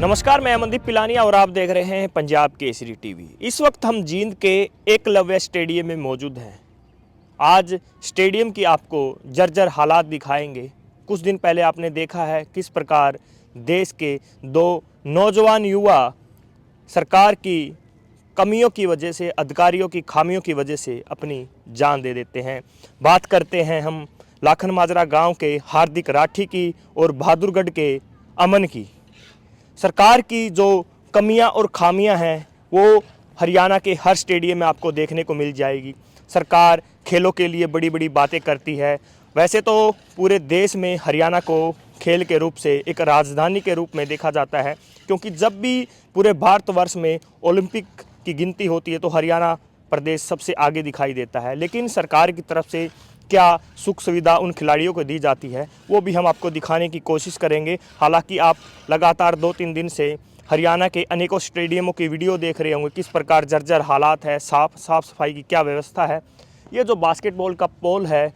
नमस्कार, मैं अमनदीप पिलानिया और आप देख रहे हैं पंजाब केसरी टीवी। इस वक्त हम जींद के एकलव्य स्टेडियम में मौजूद हैं। आज स्टेडियम की आपको जर्जर हालात दिखाएंगे। कुछ दिन पहले आपने देखा है किस प्रकार देश के दो नौजवान युवा सरकार की कमियों की वजह से, अधिकारियों की खामियों की वजह से अपनी जान दे देते हैं। बात करते हैं हम लाखन माजरा गाँव के हार्दिक राठी की और बहादुरगढ़ के अमन की। सरकार की जो कमियां और खामियां हैं वो हरियाणा के हर स्टेडियम में आपको देखने को मिल जाएगी। सरकार खेलों के लिए बड़ी बड़ी बातें करती है। वैसे तो पूरे देश में हरियाणा को खेल के रूप से एक राजधानी के रूप में देखा जाता है, क्योंकि जब भी पूरे भारतवर्ष में ओलंपिक की गिनती होती है तो हरियाणा प्रदेश सबसे आगे दिखाई देता है। लेकिन सरकार की तरफ से क्या सुख सुविधा उन खिलाड़ियों को दी जाती है वो भी हम आपको दिखाने की कोशिश करेंगे। हालांकि आप लगातार 2-3 दिन से हरियाणा के अनेकों स्टेडियमों की वीडियो देख रहे होंगे किस प्रकार जर्जर हालात है, साफ सफाई की क्या व्यवस्था है। ये जो बास्केटबॉल का पोल है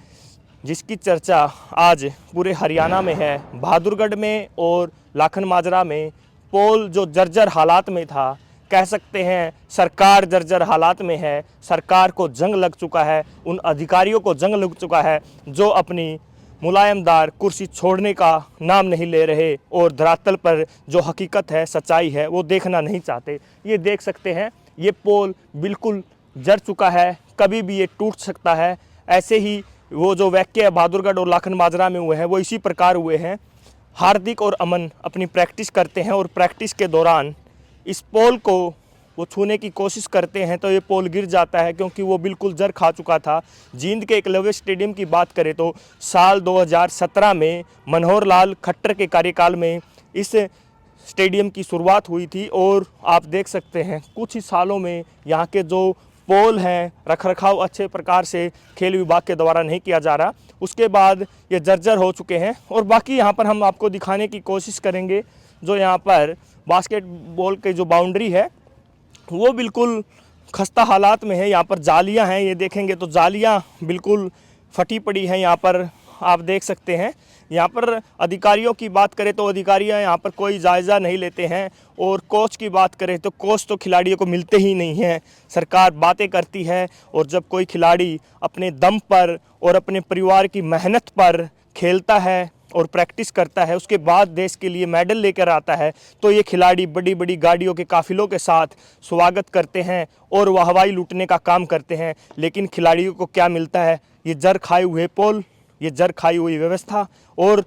जिसकी चर्चा आज पूरे हरियाणा में है, बहादुरगढ़ में और लाखन माजरा में पोल जो जर्जर हालात में था, कह सकते हैं सरकार जर्जर हालात में है। सरकार को जंग लग चुका है, उन अधिकारियों को जंग लग चुका है जो अपनी मुलायमदार कुर्सी छोड़ने का नाम नहीं ले रहे और धरातल पर जो हकीकत है, सच्चाई है, वो देखना नहीं चाहते। ये देख सकते हैं ये पोल बिल्कुल जर चुका है, कभी भी ये टूट सकता है। ऐसे ही वो जो वाक़या बहादुरगढ़ और लाखन माजरा में हुए हैं वो इसी प्रकार हुए हैं। हार्दिक और अमन अपनी प्रैक्टिस करते हैं और प्रैक्टिस के दौरान इस पोल को वो छूने की कोशिश करते हैं तो ये पोल गिर जाता है, क्योंकि वो बिल्कुल जर खा चुका था। जींद के एकलव्य स्टेडियम की बात करें तो साल 2017 में मनोहर लाल खट्टर के कार्यकाल में इस स्टेडियम की शुरुआत हुई थी और आप देख सकते हैं कुछ ही सालों में यहाँ के जो पोल हैं रखरखाव अच्छे प्रकार से खेल विभाग के द्वारा नहीं किया जा रहा। उसके बाद ये जर्जर हो चुके हैं और बाकी यहाँ पर हम आपको दिखाने की कोशिश करेंगे। जो यहाँ पर बास्केटबॉल की जो बाउंड्री है वो बिल्कुल खस्ता हालात में है। यहाँ पर जालियाँ हैं, ये देखेंगे तो जालियाँ बिल्कुल फटी पड़ी हैं। यहाँ पर आप देख सकते हैं। यहाँ पर अधिकारियों की बात करें तो अधिकारियाँ यहाँ पर कोई जायज़ा नहीं लेते हैं और कोच की बात करें तो कोच तो खिलाड़ियों को मिलते ही नहीं हैं। सरकार बातें करती है और जब कोई खिलाड़ी अपने दम पर और अपने परिवार की मेहनत पर खेलता है और प्रैक्टिस करता है, उसके बाद देश के लिए मेडल लेकर आता है, तो ये खिलाड़ी बड़ी बड़ी गाड़ियों के काफिलों के साथ स्वागत करते हैं और वाहवाही लूटने का काम करते हैं। लेकिन खिलाड़ियों को क्या मिलता है? ये जर खाए हुए पोल, ये जर खाई हुई व्यवस्था। और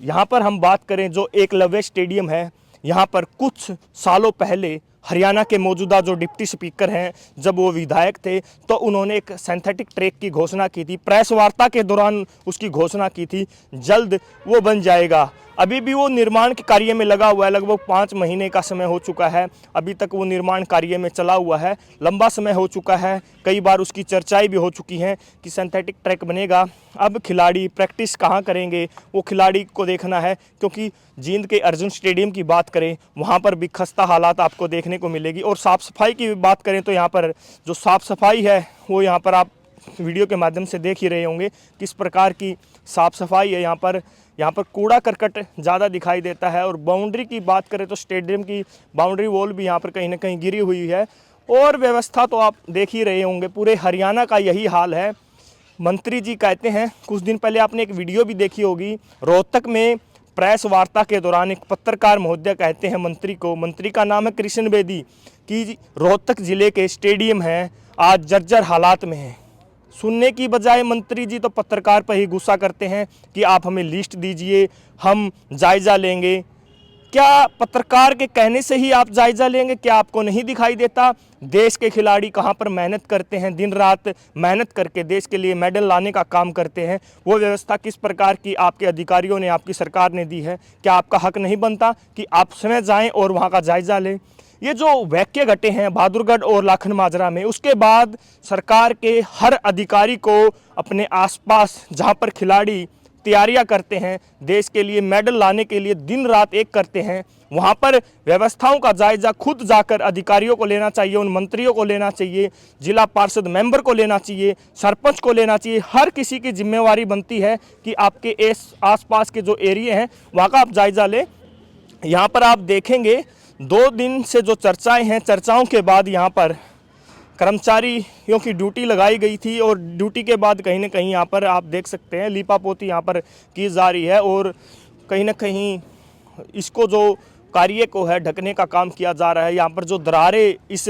यहाँ पर हम बात करें जो एकलव्य स्टेडियम है, यहाँ पर कुछ सालों पहले हरियाणा के मौजूदा जो डिप्टी स्पीकर हैं, जब वो विधायक थे तो उन्होंने एक सिंथेटिक ट्रैक की घोषणा की थी। प्रेस वार्ता के दौरान उसकी घोषणा की थी, जल्द वो बन जाएगा। अभी भी वो निर्माण के कार्य में लगा हुआ है। लगभग 5 महीने का समय हो चुका है, अभी तक वो निर्माण कार्य में चला हुआ है। लंबा समय हो चुका है, कई बार उसकी चर्चाएं भी हो चुकी हैं कि सिंथेटिक ट्रैक बनेगा। अब खिलाड़ी प्रैक्टिस कहाँ करेंगे वो खिलाड़ी को देखना है, क्योंकि जींद के अर्जुन स्टेडियम की बात करें वहाँ पर भी खस्ता हालात आपको देखने को मिलेगी। और साफ़ सफाई की बात करें तो यहाँ पर जो साफ़ सफाई है वो यहाँ पर आप वीडियो के माध्यम से देख ही रहे होंगे किस प्रकार की साफ़ सफाई है। यहाँ पर कूड़ा करकट ज़्यादा दिखाई देता है। और बाउंड्री की बात करें तो स्टेडियम की बाउंड्री वॉल भी यहाँ पर कहीं ना कहीं गिरी हुई है। और व्यवस्था तो आप देख ही रहे होंगे, पूरे हरियाणा का यही हाल है। मंत्री जी कहते हैं, कुछ दिन पहले आपने एक वीडियो भी देखी होगी, रोहतक में प्रेस वार्ता के दौरान एक पत्रकार महोदय कहते हैं मंत्री को, मंत्री का नाम है कृष्ण बेदी, कि रोहतक ज़िले के स्टेडियम हैं आज जर्जर हालात में हैं। सुनने की बजाय मंत्री जी तो पत्रकार पर ही गुस्सा करते हैं कि आप हमें लिस्ट दीजिए, हम जायज़ा लेंगे। क्या पत्रकार के कहने से ही आप जायज़ा लेंगे? क्या आपको नहीं दिखाई देता देश के खिलाड़ी कहाँ पर मेहनत करते हैं, दिन रात मेहनत करके देश के लिए मेडल लाने का काम करते हैं? वो व्यवस्था किस प्रकार की आपके अधिकारियों ने, आपकी सरकार ने दी है? क्या आपका हक नहीं बनता कि आप स्वयं जाएं और वहाँ का जायज़ा लें? ये जो वाक़ये घटे हैं बहादुरगढ़ और लाखन माजरा में, उसके बाद सरकार के हर अधिकारी को अपने आसपास जहाँ पर खिलाड़ी तैयारियां करते हैं, देश के लिए मेडल लाने के लिए दिन रात एक करते हैं, वहाँ पर व्यवस्थाओं का जायज़ा खुद जाकर अधिकारियों को लेना चाहिए, उन मंत्रियों को लेना चाहिए, जिला पार्षद मेंबर को लेना चाहिए, सरपंच को लेना चाहिए। हर किसी की जिम्मेवारी बनती है कि आपके आसपास के जो एरिया हैं वहाँ का आप जायज़ा लें। यहाँ पर आप देखेंगे 2 दिन से जो चर्चाएं हैं, चर्चाओं के बाद यहाँ पर कर्मचारियों की ड्यूटी लगाई गई थी और ड्यूटी के बाद कहीं ना कहीं यहाँ पर आप देख सकते हैं लीपापोती यहाँ पर की जा रही है और कहीं ना कहीं इसको जो कार्य को है ढकने का काम किया जा रहा है। यहाँ पर जो दरारें इस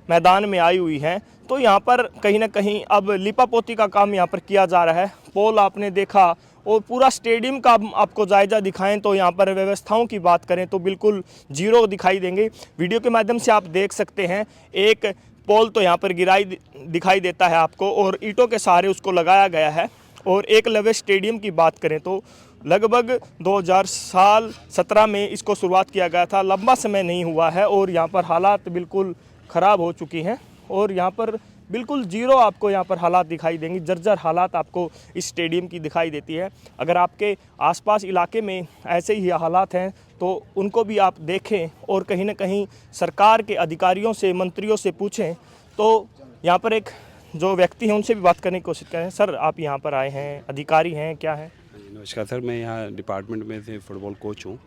मैदान में आई हुई हैं तो यहाँ पर कहीं ना कहीं अब लीपापोती का काम यहाँ पर किया जा रहा है। पोल आपने देखा और पूरा स्टेडियम का आपको जायज़ा दिखाएं तो यहाँ पर व्यवस्थाओं की बात करें तो बिल्कुल जीरो दिखाई देंगे। वीडियो के माध्यम से आप देख सकते हैं एक पोल तो यहाँ पर दिखाई देता है आपको और ईंटों के सहारे उसको लगाया गया है। और एकलव्य स्टेडियम की बात करें तो लगभग 2017 में इसको शुरुआत किया गया था, लंबा समय नहीं हुआ है और यहाँ पर हालात बिल्कुल ख़राब हो चुकी हैं और यहाँ पर बिल्कुल जीरो आपको यहाँ पर हालात दिखाई देंगी, जर्जर हालात आपको इस स्टेडियम की दिखाई देती है। अगर आपके आसपास इलाके में ऐसे ही हालात हैं तो उनको भी आप देखें और कहीं ना कहीं सरकार के अधिकारियों से, मंत्रियों से पूछें। तो यहाँ पर एक जो व्यक्ति हैं उनसे भी बात करने की कोशिश करें। सर, आप यहाँ पर आए हैं, अधिकारी हैं, क्या है? नमस्कार सर, मैं यहाँ डिपार्टमेंट में से फुटबॉल कोच हूँ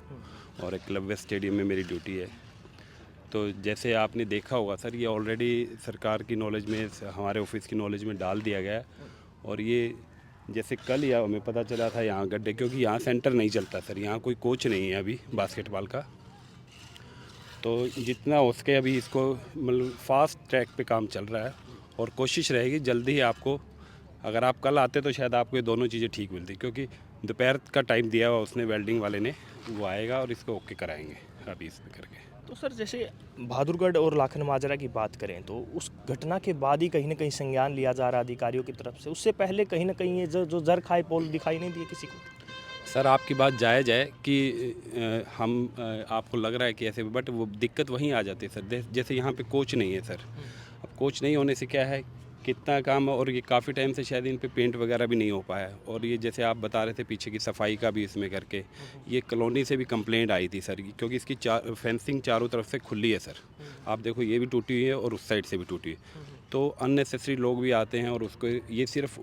और एकलव्य स्टेडियम में मेरी ड्यूटी है। तो जैसे आपने देखा होगा सर, ये ऑलरेडी सरकार की नॉलेज में, हमारे ऑफिस की नॉलेज में डाल दिया गया है। और ये जैसे कल या हमें पता चला था यहाँ गड्ढे, क्योंकि यहाँ सेंटर नहीं चलता सर, यहाँ कोई कोच नहीं है अभी बास्केटबॉल का। तो जितना हो सके अभी इसको मतलब फास्ट ट्रैक पे काम चल रहा है और कोशिश रहेगी जल्दी ही आपको, अगर आप कल आते तो शायद आपको ये दोनों चीज़ें ठीक मिलती, क्योंकि दोपहर का टाइम दिया हुआ उसने वेल्डिंग वाले ने, वो आएगा और इसको ओके कराएंगे अभी इस पे करके। तो सर, जैसे बहादुरगढ़ और लाखन माजरा की बात करें तो उस घटना के बाद ही कहीं ना कहीं संज्ञान लिया जा रहा है अधिकारियों की तरफ से। उससे पहले कहीं ना कहीं ये जो जर खाए पोल दिखाई नहीं दिए किसी को। सर, आपकी बात जायज़ है कि हम आपको लग रहा है कि ऐसे, बट वो दिक्कत वहीं आ जाती है सर। जैसे यहाँ पे कोच नहीं है सर, अब कोच नहीं होने से क्या है, कितना काम, और ये काफ़ी टाइम से शायद इन पे पेंट वगैरह भी नहीं हो पाया। और ये जैसे आप बता रहे थे पीछे की सफाई का भी इसमें करके, ये कॉलोनी से भी कंप्लेंट आई थी सर, क्योंकि इसकी फेंसिंग चारों तरफ से खुली है सर। आप देखो ये भी टूटी हुई है और उस साइड से भी टूटी है। तो अननेसेसरी लोग भी आते हैं और उसको, ये सिर्फ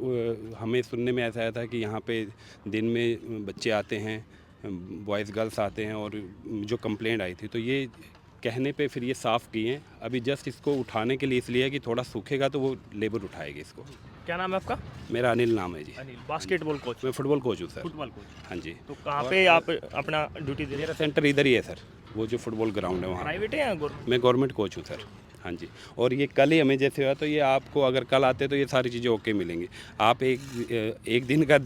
हमें सुनने में ऐसा आया था कि यहाँ पे दिन में बच्चे आते हैं, बॉयज़ गर्ल्स आते हैं, और जो कंप्लेंट आई थी तो ये कहने पे फिर ये साफ़ किए हैं। अभी जस्ट इसको उठाने के लिए इसलिए कि थोड़ा सूखेगा तो वो लेबर उठाएगी इसको। क्या नाम है आपका? मेरा अनिल नाम है जी। Anil, basketball coach? मैं फुटबॉल कोच हूँ सर। Football coach? हाँ जी। तो कहाँ पे आप अपना ड्यूटी दे रहे हैं? मेरा सेंटर इधर ही है सर, वो जो फुटबॉल ग्राउंड है वहाँ। प्राइवेट है या गवर्नमेंट? मैं गवर्नमेंट कोच हूँ सर। हाँ जी। और ये कल ही हमें जैसे हुआ, तो ये आपको अगर कल आते तो ये सारी चीज़ें ओके मिलेंगी। आप एक दिन का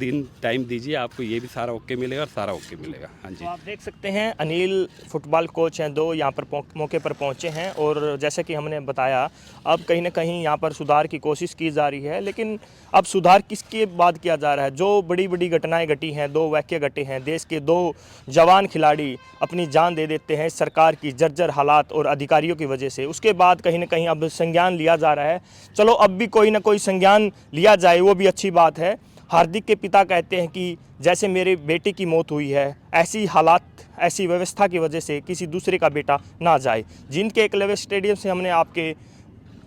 टाइम दीजिए, आपको ये भी सारा ओके मिलेगा और सारा ओके मिलेगा। हाँ जी। तो आप देख सकते हैं अनिल फुटबॉल कोच हैं, 2 यहाँ पर मौके पर पहुँचे हैं और जैसे कि हमने बताया अब कहीं ना कहीं यहाँ पर सुधार की कोशिश की जा रही है। लेकिन अब सुधार किसके बाद किया जा रहा है? जो बड़ी बड़ी घटनाएँ घटी हैं, 2 वाक़ये घटे हैं, देश के 2 जवान खिलाड़ी अपनी जान दे देते हैं सरकार की जर्जर हालात और अधिकारियों की वजह से, उसके बाद कहीं ना कहीं अब संज्ञान लिया जा रहा है। चलो अब भी कोई ना कोई संज्ञान लिया जाए, वो भी अच्छी बात है। हार्दिक के पिता कहते हैं कि जैसे मेरे बेटे की मौत हुई है, ऐसी हालात, ऐसी व्यवस्था की वजह से किसी दूसरे का बेटा ना जाए। जींद के एकलव्य स्टेडियम से हमने आपके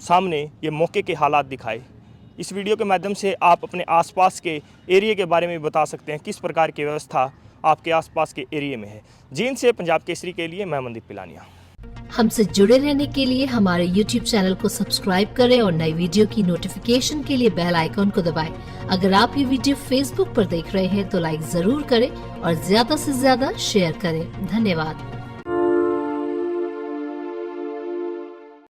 सामने ये मौके के हालात दिखाए। इस वीडियो के माध्यम से आप अपने आसपास के एरिया के बारे में बता सकते हैं किस प्रकार की व्यवस्था आपके आसपास के एरिया में है। जींद से पंजाब केसरी के लिए मैं मनदीप पिलानिया। हमसे जुड़े रहने के लिए हमारे YouTube चैनल को सब्सक्राइब करें और नई वीडियो की नोटिफिकेशन के लिए बेल आइकॉन को दबाएं। अगर आप ये वीडियो Facebook पर देख रहे हैं तो लाइक जरूर करें और ज्यादा से ज्यादा शेयर करें। धन्यवाद।